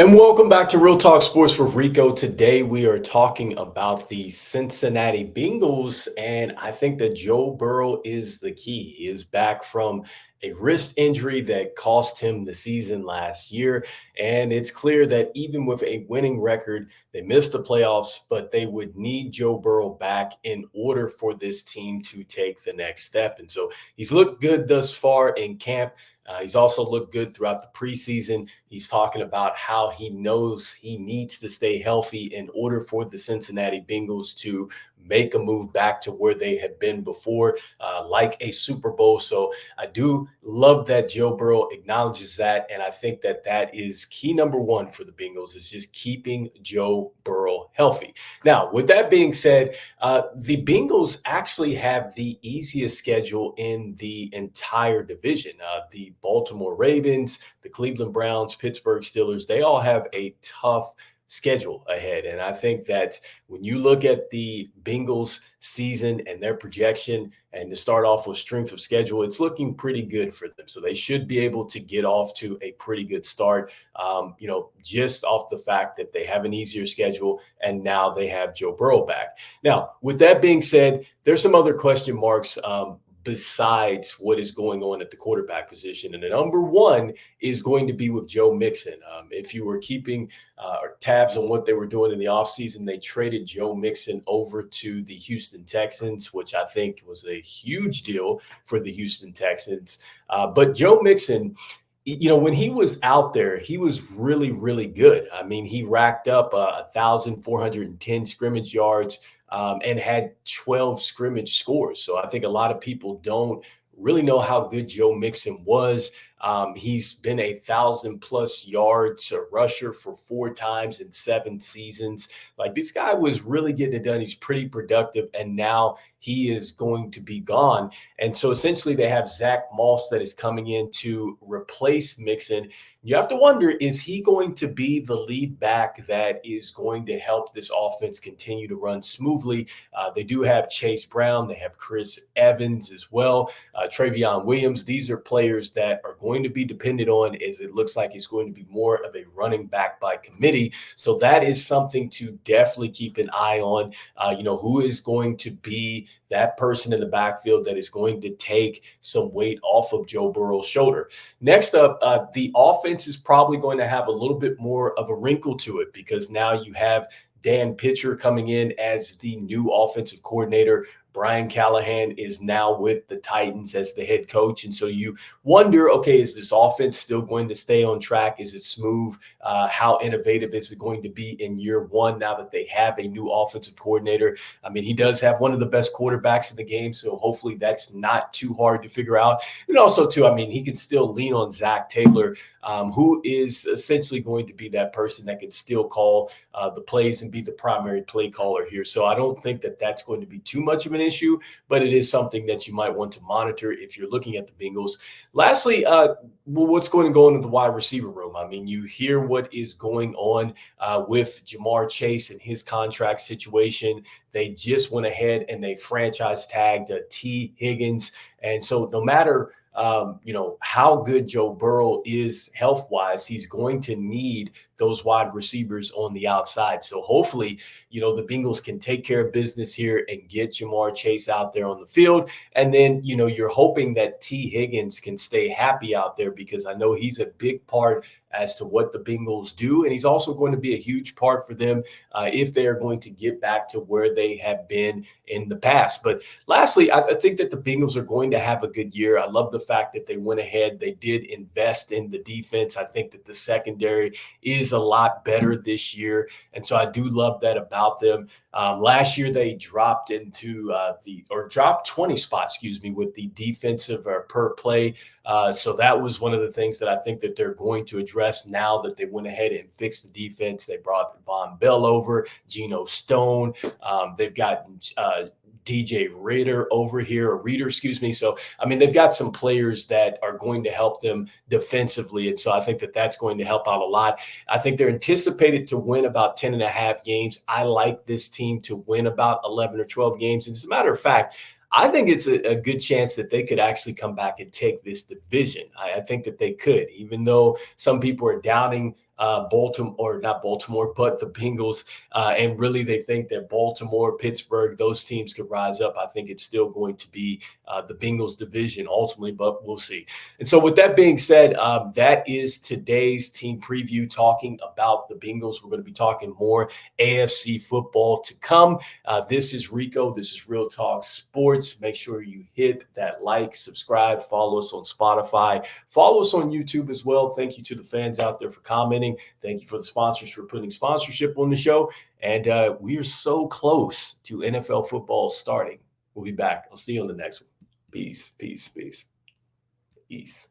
And welcome back to Real Talk Sports with Rico. Today we are talking about the Cincinnati Bengals, and I think that Joe Burrow is the key. He is back from a wrist injury that cost him the season last year, and it's clear that even with a winning record, they missed the playoffs, but they would need Joe Burrow back in order for this team to take the next step. And so he's looked good thus far in camp. He's also looked good throughout the preseason. He's talking about how he knows he needs to stay healthy in order for the Cincinnati Bengals to make a move back to where they had been before, like a Super Bowl. So I do love that Joe Burrow acknowledges that. And I think that that is key number one for the Bengals is just keeping Joe Burrow healthy. Now, with that being said, the Bengals actually have the easiest schedule in the entire division. The Baltimore Ravens, the Cleveland Browns, Pittsburgh Steelers, they all have a tough schedule ahead. And I think that when you look at the Bengals season and their projection and to start off with strength of schedule, it's looking pretty good for them. So they should be able to get off to a pretty good start, just off the fact that they have an easier schedule and now they have Joe Burrow back. Now, with that being said, there's some other question marks besides what is going on at the quarterback position. And the number one is going to be with Joe Mixon. If you were keeping tabs on what they were doing in the offseason, they traded Joe Mixon over to the Houston Texans, which I think was a huge deal for the Houston Texans. But Joe Mixon, when he was out there, he was really, really good. I mean, he racked up 1,410 scrimmage yards, and had 12 scrimmage scores. So I think a lot of people don't really know how good Joe Mixon was. He's been 1,000+ yards a rusher for 4 times in 7 seasons. Like, this guy was really getting it done. He's pretty productive, and now he is going to be gone. And so essentially they have Zach Moss that is coming in to replace Mixon. You have to wonder, is he going to be the lead back that is going to help this offense continue to run smoothly? They do have Chase Brown. They have Chris Evans as well. Travion Williams. These are players that are going to be depended on, as it looks like it's going to be more of a running back by committee. So that is something to definitely keep an eye on. Who is going to be that person in the backfield that is going to take some weight off of Joe Burrow's shoulder. Next up, the offense is probably going to have a little bit more of a wrinkle to it because now you have Dan Pitcher coming in as the new offensive coordinator. Brian Callahan is now with the Titans as the head coach. And so you wonder, okay, is this offense still going to stay on track? Is it smooth? How innovative is it going to be in year one now that they have a new offensive coordinator? I mean, he does have one of the best quarterbacks in the game, so hopefully that's not too hard to figure out. And also, too, I mean, he can still lean on Zach Taylor, who is essentially going to be that person that can still call the plays and be the primary play caller here. So I don't think that that's going to be too much of an issue, but it is something that you might want to monitor if you're looking at the Bengals. Lastly, what's going to go on in the wide receiver room? I mean, you hear what is going on with Jamar Chase and his contract situation. They just went ahead and they franchise tagged T. Higgins. And so no matter how good Joe Burrow is health-wise, he's going to need those wide receivers on the outside. So hopefully, the Bengals can take care of business here and get Jamar Chase out there on the field. And then, you're hoping that T. Higgins can stay happy out there because I know he's a big part as to what the Bengals do. And he's also going to be a huge part for them if they are going to get back to where they have been in the past. But lastly, I think that the Bengals are going to have a good year. I love the fact that they went ahead. They did invest in the defense. I think that the secondary is a lot better this year. And so I do love that about them. Last year, they dropped dropped 20 spots, with the defensive per play. So that was one of the things that I think that they're going to address now that they went ahead and fixed the defense. They brought Von Bell over, Geno Stone. They've got DJ Reader over here, or Reader, So, I mean, they've got some players that are going to help them defensively. And so I think that that's going to help out a lot. I think they're anticipated to win about 10.5 games. I like this team to win about 11 or 12 games. And as a matter of fact, I think it's a good chance that they could actually come back and take this division. I think that they could, even though some people are doubting Baltimore, or not Baltimore, but the Bengals. And really, they think that Baltimore, Pittsburgh, those teams could rise up. I think it's still going to be the Bengals division ultimately, but we'll see. And so, with that being said, that is today's team preview talking about the Bengals. We're going to be talking more AFC football to come. This is Rico. This is Real Talk Sports. Make sure you hit that like, subscribe, follow us on Spotify, follow us on YouTube as well. Thank you to the fans out there for commenting. Thank you for the sponsors for putting sponsorship on the show. And we are so close to NFL football starting. We'll be back. I'll see you on the next one. Peace, peace, peace, peace.